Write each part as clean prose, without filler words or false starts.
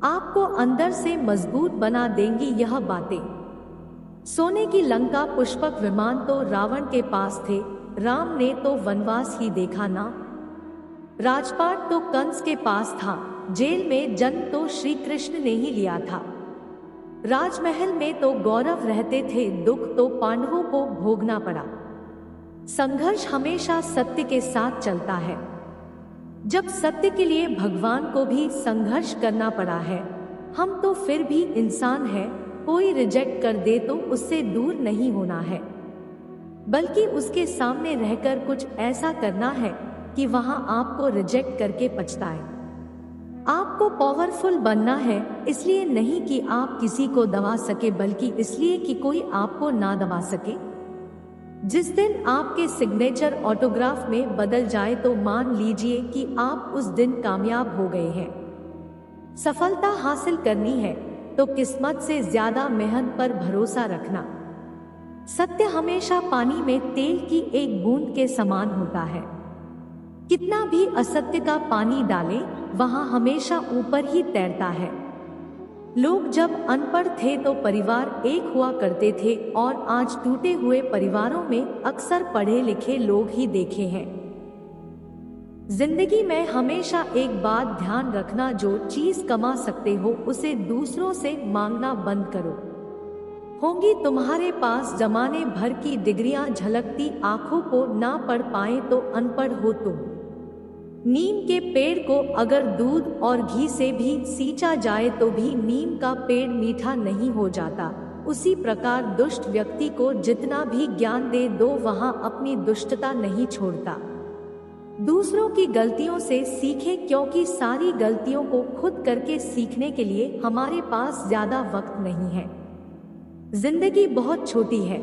आपको अंदर से मजबूत बना देंगी यह बातें। सोने की लंका पुष्पक विमान तो रावण के पास थे, राम ने तो वनवास ही देखा ना। राजपाट तो कंस के पास था, जेल में जन्म तो श्री कृष्ण ने ही लिया था। राजमहल में तो गौरव रहते थे, दुख तो पांडवों को भोगना पड़ा। संघर्ष हमेशा सत्य के साथ चलता है। जब सत्य के लिए भगवान को भी संघर्ष करना पड़ा है, हम तो फिर भी इंसान हैं। कोई रिजेक्ट कर दे तो उससे दूर नहीं होना है, बल्कि उसके सामने रहकर कुछ ऐसा करना है कि वहां आपको रिजेक्ट करके पछताए। आपको पावरफुल बनना है, इसलिए नहीं कि आप किसी को दबा सके, बल्कि इसलिए कि कोई आपको ना दबा सके। जिस दिन आपके सिग्नेचर ऑटोग्राफ में बदल जाए तो मान लीजिए कि आप उस दिन कामयाब हो गए हैं। सफलता हासिल करनी है तो किस्मत से ज्यादा मेहनत पर भरोसा रखना। सत्य हमेशा पानी में तेल की एक बूंद के समान होता है। कितना भी असत्य का पानी डालें, वहां हमेशा ऊपर ही तैरता है। लोग जब अनपढ़ थे तो परिवार एक हुआ करते थे, और आज टूटे हुए परिवारों में अक्सर पढ़े लिखे लोग ही देखे हैं। जिंदगी में हमेशा एक बात ध्यान रखना, जो चीज कमा सकते हो उसे दूसरों से मांगना बंद करो। होंगी तुम्हारे पास जमाने भर की डिग्रियां, झलकती आंखों को ना पढ़ पाए तो अनपढ़ हो तुम। नीम के पेड़ को अगर दूध और घी से भी सींचा जाए तो भी नीम का पेड़ मीठा नहीं हो जाता। उसी प्रकार दुष्ट व्यक्ति को जितना भी ज्ञान दे दो, वहां अपनी दुष्टता नहीं छोड़ता। दूसरों की गलतियों से सीखें, क्योंकि सारी गलतियों को खुद करके सीखने के लिए हमारे पास ज्यादा वक्त नहीं है। जिंदगी बहुत छोटी है।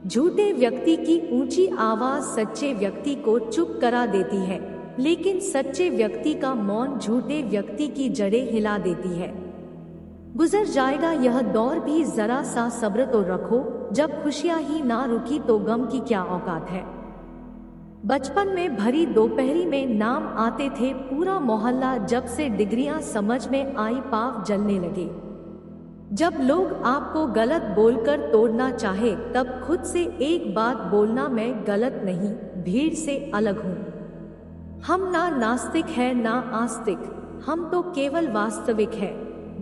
झूठे व्यक्ति की ऊंची आवाज सच्चे व्यक्ति को चुप करा देती है, लेकिन सच्चे व्यक्ति का मौन झूठे व्यक्ति की जड़ें हिला देती है। गुजर जाएगा यह दौर भी, जरा सा सब्र तो रखो। जब खुशियां ही ना रुकी तो गम की क्या औकात है। बचपन में भरी दोपहरी में नाम आते थे पूरा मोहल्ला, जब से डिग्रियां समझ में आई पाव जलने लगे। जब लोग आपको गलत बोलकर तोड़ना चाहे, तब खुद से एक बात बोलना, मैं गलत नहीं, भीड़ से अलग हूँ। हम ना नास्तिक है ना आस्तिक, हम तो केवल वास्तविक है।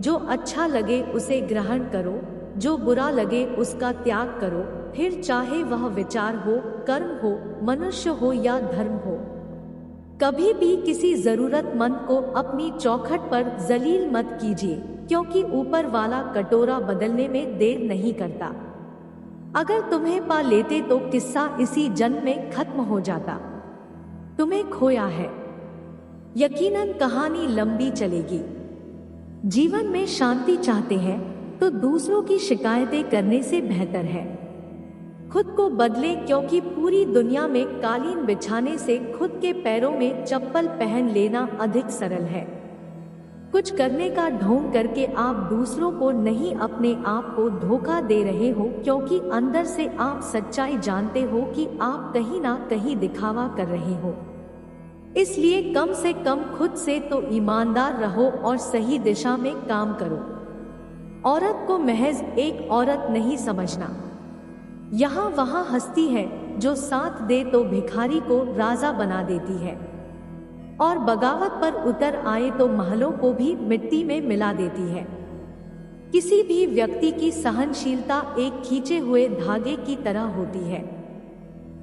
जो अच्छा लगे उसे ग्रहण करो, जो बुरा लगे उसका त्याग करो, फिर चाहे वह विचार हो, कर्म हो, मनुष्य हो या धर्म हो। कभी भी किसी जरूरतमंद को अपनी चौखट पर जलील मत कीजिए, क्योंकि ऊपर वाला कटोरा बदलने में देर नहीं करता। अगर तुम्हें पा लेते तो किस्सा इसी जन्म में खत्म हो जाता। तुम्हें खोया है, यकीनन कहानी लंबी चलेगी। जीवन में शांति चाहते हैं तो दूसरों की शिकायतें करने से बेहतर है खुद को बदले, क्योंकि पूरी दुनिया में कालीन बिछाने से खुद के पैरों में चप्पल पहन लेना अधिक सरल है। कुछ करने का ढोंग करके आप दूसरों को नहीं, अपने आप को धोखा दे रहे हो, क्योंकि अंदर से आप सच्चाई जानते हो कि आप कहीं ना कहीं दिखावा कर रहे हो। इसलिए कम से कम खुद से तो ईमानदार रहो और सही दिशा में काम करो। औरत को महज एक औरत नहीं समझना। यहाँ वहाँ हस्ती है जो साथ दे तो भिखारी को राजा बना देती है, और बगावत पर उतर आए तो महलों को भी मिट्टी में मिला देती है। किसी भी व्यक्ति की सहनशीलता एक खींचे हुए धागे की तरह होती है।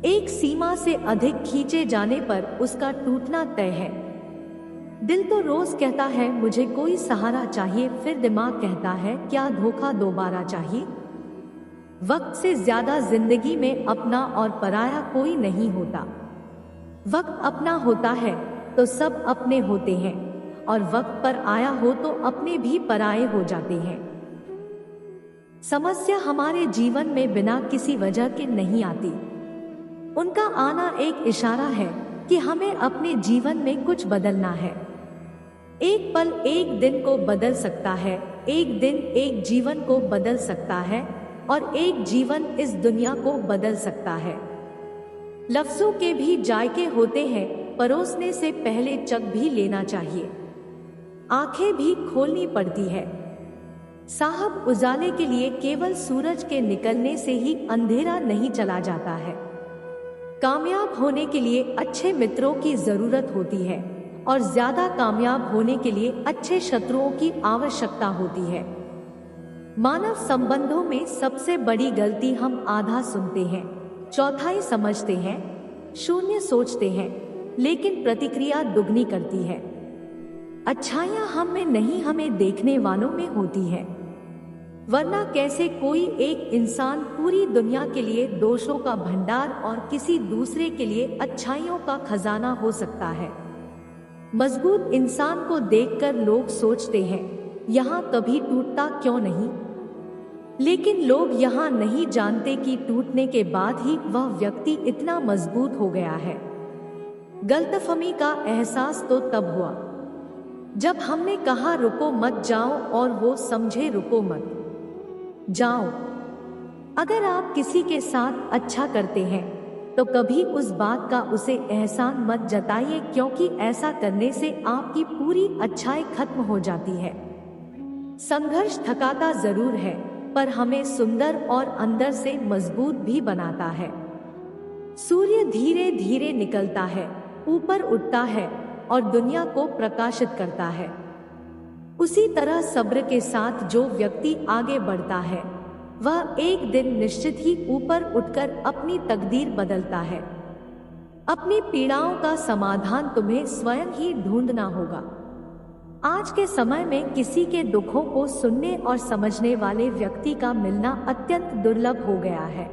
एक सीमा से अधिक खींचे जाने पर उसका टूटना तय है। दिल तो रोज कहता है मुझे कोई सहारा चाहिए, फिर दिमाग कहता है क्या धोखा दोबारा चाहिए। वक्त से ज्यादा जिंदगी में अपना और पराया कोई नहीं होता। वक्त अपना होता है तो सब अपने होते हैं, और वक्त पर आया हो तो अपने भी पराये हो जाते हैं। समस्या हमारे जीवन में बिना किसी वजह के नहीं आती। उनका आना एक इशारा है कि हमें अपने जीवन में कुछ बदलना है। एक पल एक दिन को बदल सकता है, एक दिन एक जीवन को बदल सकता है, और एक जीवन इस दुनिया को बदल सकता है। लफ्जों के भी जायके होते हैं, परोसने से पहले चख भी लेना चाहिए। आंखें भी खोलनी पड़ती है। साहब, उजाले के लिए केवल सूरज के निकलने से ही अंधेरा नहीं चला जाता है। कामयाब होने के लिए अच्छे मित्रों की जरूरत होती है और ज्यादा कामयाब होने के लिए अच्छे शत्रुओं की आवश्यकता होती है। मानव संबंधों में सबसे बड़ी गलती हम आधा सुनते हैं, चौथाई समझते हैं, शून्य सोचते हैं, लेकिन प्रतिक्रिया दुगनी करती है। अच्छाइयां हम में नहीं, हमें देखने वालों में होती है। वरना कैसे कोई एक इंसान पूरी दुनिया के लिए दोषों का भंडार और किसी दूसरे के लिए अच्छाइयों का खजाना हो सकता है। मजबूत इंसान को देखकर लोग सोचते हैं, यहाँ कभी टूटता क्यों नहीं। लेकिन लोग यहाँ नहीं जानते कि टूटने के बाद ही वह व्यक्ति इतना मजबूत हो गया है। गलतफहमी का एहसास तो तब हुआ जब हमने कहा रुको मत जाओ और वो समझे रुको मत जाओ। अगर आप किसी के साथ अच्छा करते हैं तो कभी उस बात का उसे एहसान मत जताइए, क्योंकि ऐसा करने से आपकी पूरी अच्छाई खत्म हो जाती है। संघर्ष थकाता जरूर है, पर हमें सुंदर और अंदर से मजबूत भी बनाता है। सूर्य धीरे धीरे निकलता है, ऊपर उठता है और दुनिया को प्रकाशित करता है। उसी तरह सब्र के साथ जो व्यक्ति आगे बढ़ता है वह एक दिन निश्चित ही ऊपर उठकर अपनी तकदीर बदलता है। अपनी पीड़ाओं का समाधान तुम्हें स्वयं ही ढूंढना होगा। आज के समय में किसी के दुखों को सुनने और समझने वाले व्यक्ति का मिलना अत्यंत दुर्लभ हो गया है।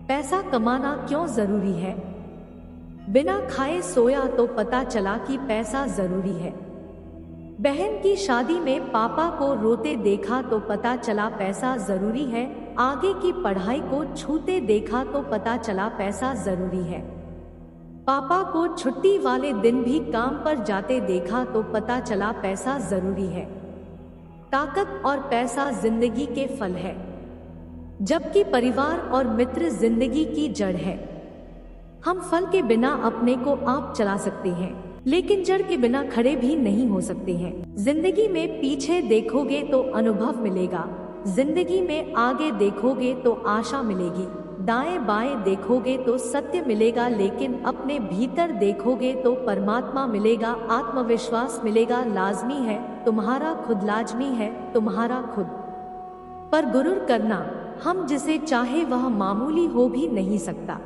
पैसा कमाना क्यों जरूरी है? बिना खाए सोया तो पता चला कि पैसा जरूरी है। बहन की शादी में पापा को रोते देखा तो पता चला पैसा जरूरी है। आगे की पढ़ाई को छूते देखा तो पता चला पैसा जरूरी है। पापा को छुट्टी वाले दिन भी काम पर जाते देखा तो पता चला पैसा जरूरी है। ताकत और पैसा जिंदगी के फल है, जबकि परिवार और मित्र जिंदगी की जड़ है। हम फल के बिना अपने को आप चला सकते हैं, लेकिन जड़ के बिना खड़े भी नहीं हो सकते हैं। जिंदगी में पीछे देखोगे तो अनुभव मिलेगा, जिंदगी में आगे देखोगे तो आशा मिलेगी, दाएं बाएं देखोगे तो सत्य मिलेगा, लेकिन अपने भीतर देखोगे तो परमात्मा मिलेगा, आत्मविश्वास मिलेगा। लाजमी है तुम्हारा खुद, लाजमी है तुम्हारा खुद पर गुरूर करना। हम जिसे चाहे वह मामूली हो भी नहीं सकता।